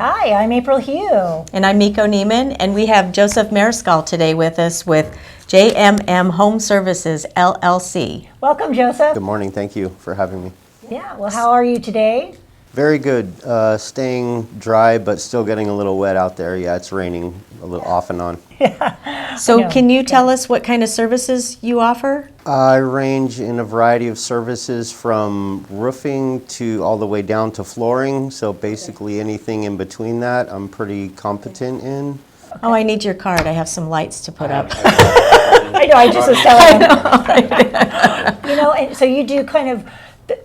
Hi, I'm April Hugh. And I'm Miko Neiman, and we have Joseph Mariscal today with us with JMM Home Services, LLC. Welcome, Joseph. Good morning. Thank you for having me. Yeah, well, how are you today? Very good. Staying dry, but still getting a little wet out there. Yeah, it's raining a little off and on. So can you tell us what kind of services you offer? I range in a variety of services from roofing to all the way down to flooring. So basically anything in between that, I'm pretty competent in. Oh, I need your card. I have some lights to put up. I know, I just was telling him. And so you do kind of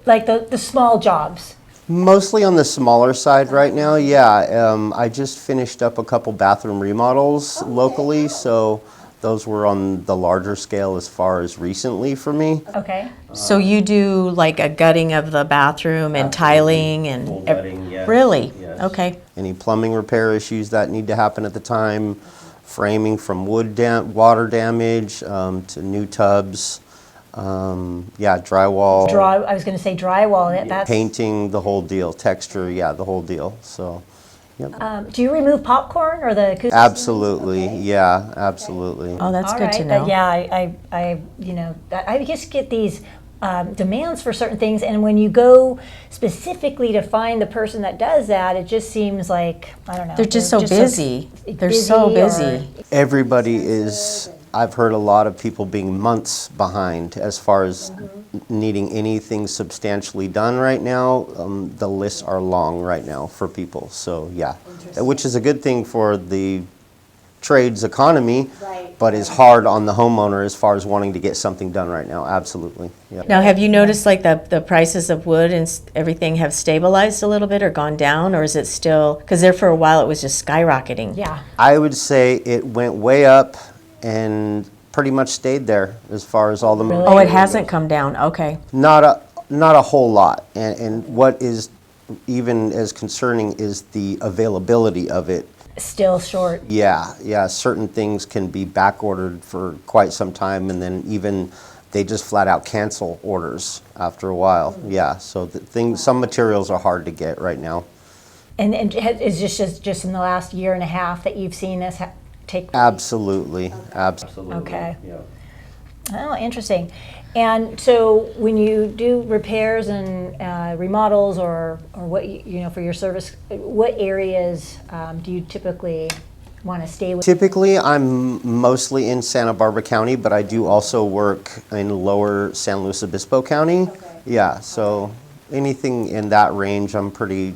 like the small jobs. Mostly on the smaller side right now, yeah. I just finished up a couple bathroom remodels locally, so those were on the larger scale as far as recently for me. Okay. So you do like a gutting of the bathroom and tiling and Full gutting, yes. Really? Yes. Okay. Any plumbing repair issues that need to happen at the time, framing from water damage to new tubs. Yeah, drywall. I was going to say drywall. That's Painting, the whole deal. Texture, yeah, the whole deal. So, yep. Do you remove popcorn or the acoustic? Absolutely, yeah, absolutely. Oh, that's All good right, to know. but yeah, I just get these demands for certain things, and when you go specifically to find the person that does that, it just seems like, I don't know. They're just so busy. They're busy so or- busy. Everybody is, I've heard a lot of people being months behind as far as needing anything substantially done right now. The lists are long right now for people, so yeah. Which is a good thing for the trades economy, but is hard on the homeowner as far as wanting to get something done right now, absolutely. Yeah. Now, have you noticed like the prices of wood and everything have stabilized a little bit or gone down, or is it still, because there for a while it was just skyrocketing? Yeah. I would say it went way up and pretty much stayed there as far as all the Oh, it hasn't come down, okay. Not a whole lot, and what is even as concerning is the availability of it. Still short. Yeah, certain things can be back ordered for quite some time, and then even they just flat out cancel orders after a while. Yeah, so some materials are hard to get right now. And is this just in the last year and a half that you've seen this take? Absolutely, absolutely. Okay. Yeah. Oh, interesting. And so when you do repairs and remodels or what, for your service, what areas do you typically want to stay with? Typically, I'm mostly in Santa Barbara County, but I do also work in lower San Luis Obispo County. Okay. Yeah, so anything in that range, I'm pretty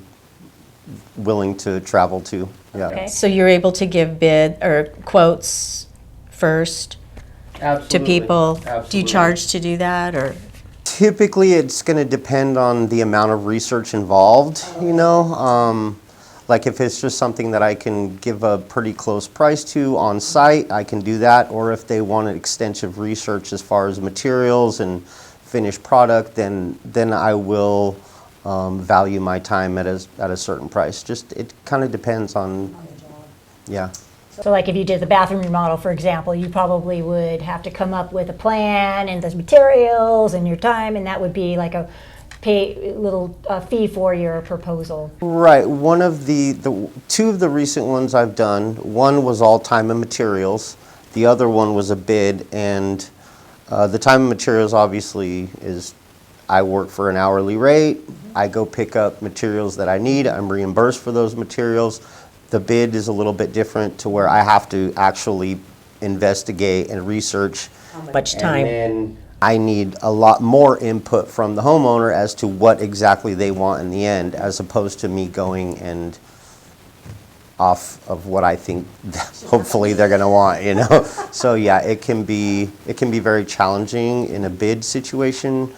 willing to travel to. Yeah. Okay. So you're able to give bid or quotes first to people? Do you charge to do that, or? Typically, it's going to depend on the amount of research involved, like if it's just something that I can give a pretty close price to on site, I can do that. Or if they want an extensive research as far as materials and finished product, then I will value my time at a certain price. Just, it kind of depends on, yeah. So like if you did the bathroom remodel, for example, you probably would have to come up with a plan and the materials and your time, and that would be like a little fee for your proposal. Right. One of two of the recent ones I've done, one was all time and materials. The other one was a bid, and the time and materials obviously is I work for an hourly rate. I go pick up materials that I need. I'm reimbursed for those materials. The bid is a little bit different to where I have to actually investigate and research. Much time. And then I need a lot more input from the homeowner as to what exactly they want in the end, as opposed to me going and off of what I think hopefully they're going to want, So yeah, it can be very challenging in a bid situation,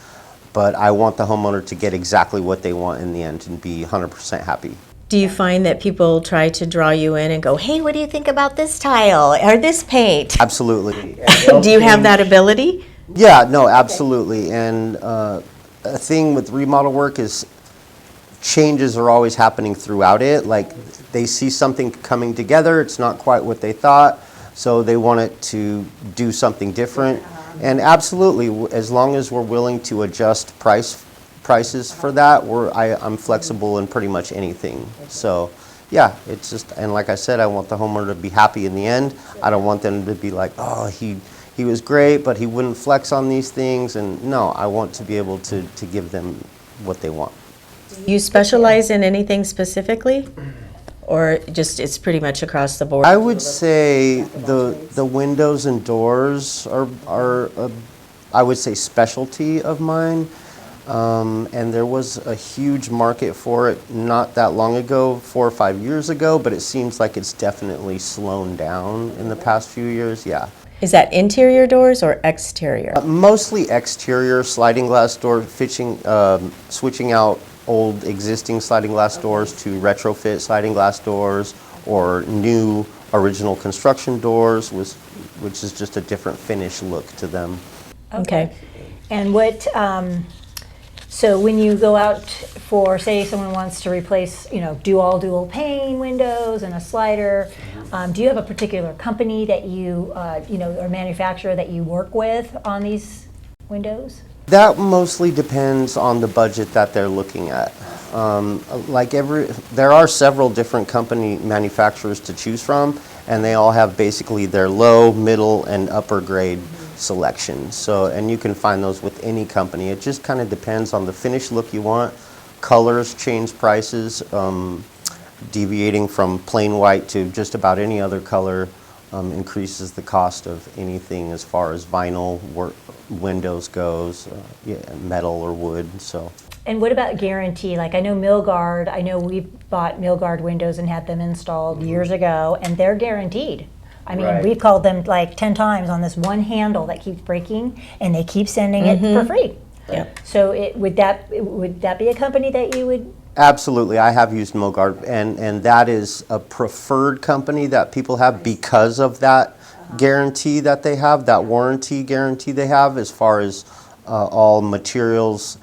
but I want the homeowner to get exactly what they want in the end and be 100% happy. Do you find that people try to draw you in and go, hey, what do you think about this tile or this paint? Absolutely. Do you have that ability? Yeah, no, absolutely. And a thing with remodel work is changes are always happening throughout it. Like they see something coming together, it's not quite what they thought, so they want it to do something different. And absolutely, as long as we're willing to adjust prices for that, I'm flexible in pretty much anything. So yeah, it's just, and like I said, I want the homeowner to be happy in the end. I don't want them to be like, oh, he was great, but he wouldn't flex on these things. And no, I want to be able to give them what they want. You specialize in anything specifically? Or just it's pretty much across the board? I would say the windows and doors are I would say specialty of mine. And there was a huge market for it not that long ago, 4 or 5 years ago, but it seems like it's definitely slowed down in the past few years, yeah. Is that interior doors or exterior? Mostly exterior sliding glass door, switching out old existing sliding glass doors to retrofit sliding glass doors, or new original construction doors, which is just a different finish look to them. Okay. And what, so when you go out for, say someone wants to replace, do all dual pane windows and a slider, do you have a particular company that you, or manufacturer that you work with on these windows? That mostly depends on the budget that they're looking at. There are several different company manufacturers to choose from, and they all have basically their low, middle, and upper grade selection. So, and you can find those with any company. It just kind of depends on the finish look you want. Colors change prices, deviating from plain white to just about any other color increases the cost of anything as far as vinyl windows goes, metal or wood. So. And what about guarantee? Like I know Milgard, I know we bought Milgard windows and had them installed years ago, and they're guaranteed. I mean, Right. we've called them like 10 times on this one handle that keeps breaking, and they keep sending it for free. Yep. So would that be a company that you would? Absolutely, I have used Milgard, and that is a preferred company that people have because of that guarantee that they have, that warranty guarantee they have, as far as all materials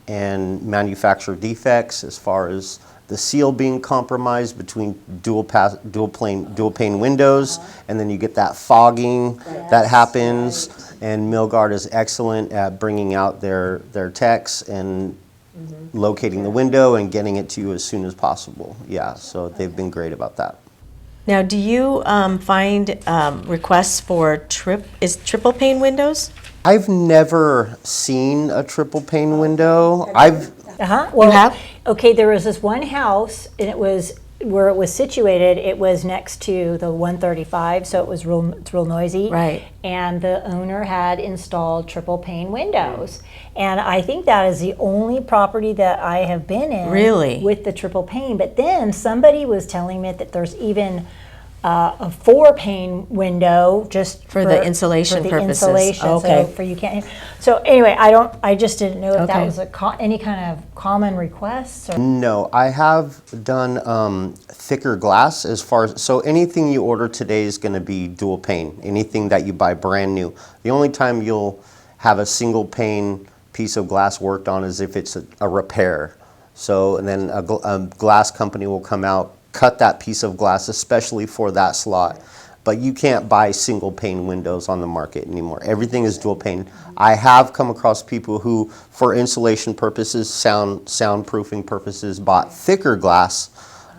and manufacturer defects, as far as the seal being compromised between dual pane windows, and then you get that fogging that happens. And Milgard is excellent at bringing out their techs and locating the window and getting it to you as soon as possible. Yeah, so they've been great about that. Now, do you find requests for triple pane windows? I've never seen a triple pane window. Well, You have? Okay, there was this one house, and it was where it was situated. It was next to the 135, so it's real noisy. Right. And the owner had installed triple pane windows, and I think that is the only property that I have been in Really? with the triple pane. But then somebody was telling me that there's even a 4-pane window just For the insulation purposes. Insulation, Okay. so for you can't. So anyway, I just didn't know if that Okay. was any kind of common requests. Or, No, I have done thicker glass as far as, so anything you order today is going to be dual pane, anything that you buy brand new. The only time you'll have a single pane piece of glass worked on is if it's a repair. So, and then a glass company will come out, cut that piece of glass especially for that slot. But you can't buy single pane windows on the market anymore. Everything is dual pane. I have come across people who, for insulation purposes, soundproofing purposes, bought thicker glass,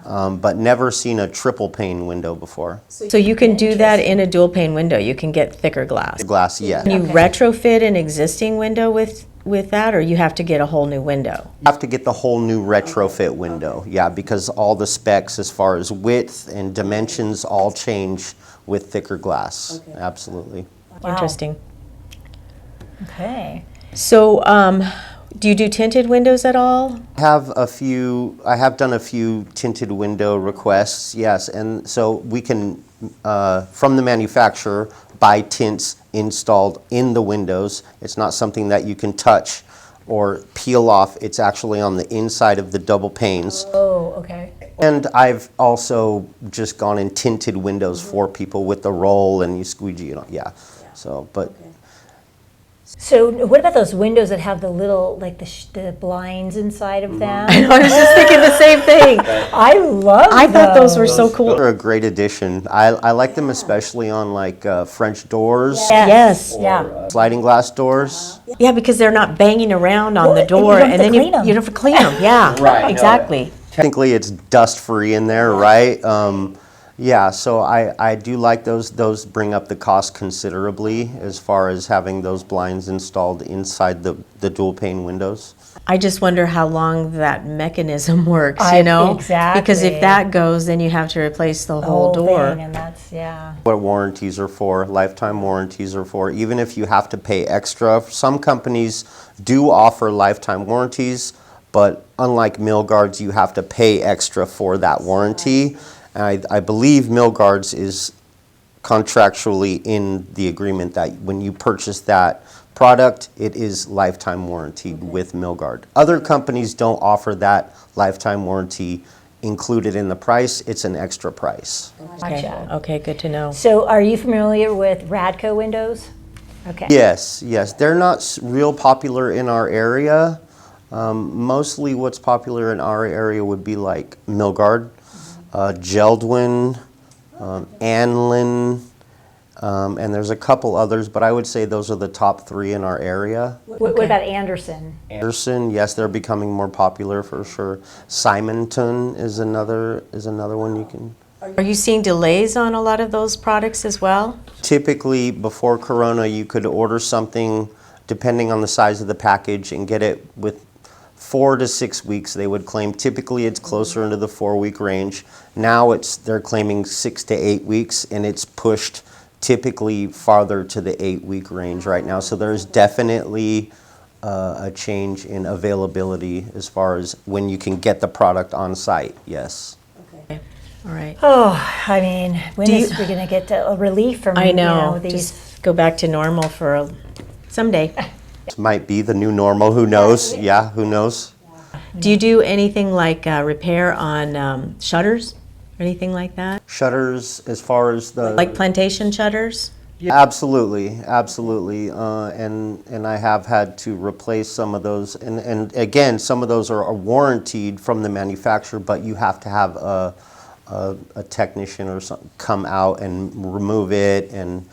but never seen a triple pane window before. So you can do that in a dual pane window. You can get thicker glass. Glass, yeah. Can you You retrofit an existing window with that, or you have to get a whole new window? have to get the whole new retrofit window, yeah, because all the specs as far as width and dimensions all change with thicker glass. Absolutely. Wow. Interesting. Okay. So, do you do tinted windows at all? I have done a few tinted window requests, yes, and so we can, from the manufacturer, buy tints installed in the windows. It's not something that you can touch or peel off. It's actually on the inside of the double panes. Oh, okay. And I've also just gone and tinted windows for people with the roll and you squeegee it on, yeah. So, but So what about those windows that have the little, like the blinds inside of them? I was just thinking the same thing. I love I thought those were so those cool. are a great addition. I like them especially on like French doors, Yes. Yeah. sliding glass doors. Yeah, because they're not banging around on Well, the and you door, don't have to then clean 'em. you don't have to clean them. Yeah, Right, no. exactly. Technically, it's dust-free in there, right? Yeah, so I do like those. Those bring up the cost considerably as far as having those blinds installed inside the dual pane windows. I just wonder how long that mechanism works, Exactly. Because if that goes, then you have to replace the whole door. thing, and that's, yeah. What warranties are for, lifetime warranties are for, even if you have to pay extra. Some companies do offer lifetime warranties, but unlike mill guards, you have to pay extra for that warranty. And I believe mill guards is contractually in the agreement that when you purchase that product, it is lifetime warranted with mill guard. Other companies don't offer that lifetime warranty included in the price. It's an extra price. Gotcha. Okay, good to know. So are you familiar with Radco Windows? Okay. Yes, they're not real popular in our area. Mostly what's popular in our area would be like Milgard, Geldwin, Anlin, and there's a couple others, but I would say those are the top three in our area. What about Anderson? Anderson, yes, they're becoming more popular for sure. Simonton is another one you can. Are you seeing delays on a lot of those products as well? Typically, before Corona, you could order something depending on the size of the package and get it with 4 to 6 weeks, they would claim. Typically, it's closer into the 4-week range. Now they're claiming 6 to 8 weeks, and it's pushed typically farther to the 8-week range right now. So there's definitely a change in availability as far as when you can get the product on site, yes. Okay. All right. Oh, I mean, when is we going to get a relief from I know. these? Just go back to normal for someday. This might be the new normal, who knows? Yeah, who knows? Do you do anything like repair on shutters or anything like that? Shutters, as far as the... Like plantation shutters? Absolutely. And I have had to replace some of those. And again, some of those are warranted from the manufacturer, but you have to have a technician or something come out and remove it and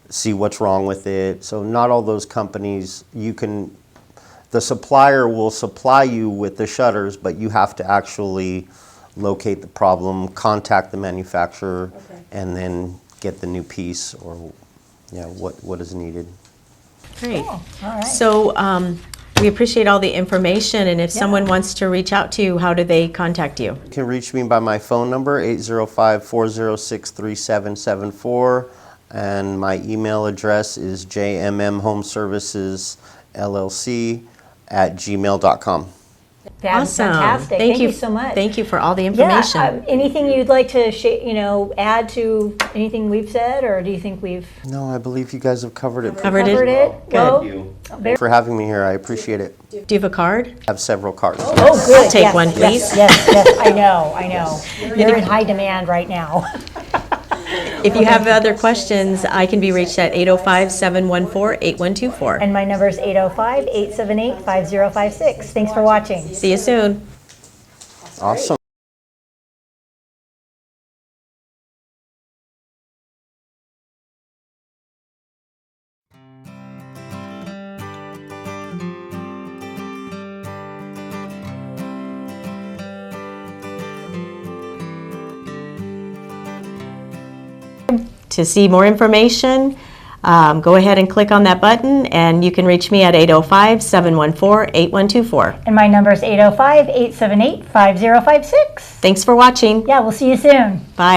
see what's wrong with it. So not all those companies, the supplier will supply you with the shutters, but you have to actually locate the problem, contact the manufacturer, and then get the new piece or what is needed. Great. Oh, all right. So we appreciate all the information, and if someone wants to reach out to you, how do they contact you? You can reach me by my phone number, 805-406-3774, and my email address is JMM Home Services LLC @gmail.com. Awesome. Fantastic. Thank you so much. Thank you for all the information. Yeah, anything you'd like to add to anything we've said, or do you think we've No, I believe you guys have covered it. Covered covered it? Good. Well, Thank you for having me here. I appreciate it. Do you have a card? I have several cards. oh, good. I'll take Yes, one, yes, please. Yes, I know. You're in high demand right now. If you have other questions, I can be reached at 805-714-8124. And my number is 805-878-5056. Thanks for watching. See you soon. Awesome. To see more information, go ahead and click on that button, and you can reach me at 805-714-8124. And my number is 805-878-5056. Thanks for watching. Yeah, we'll see you soon. Bye.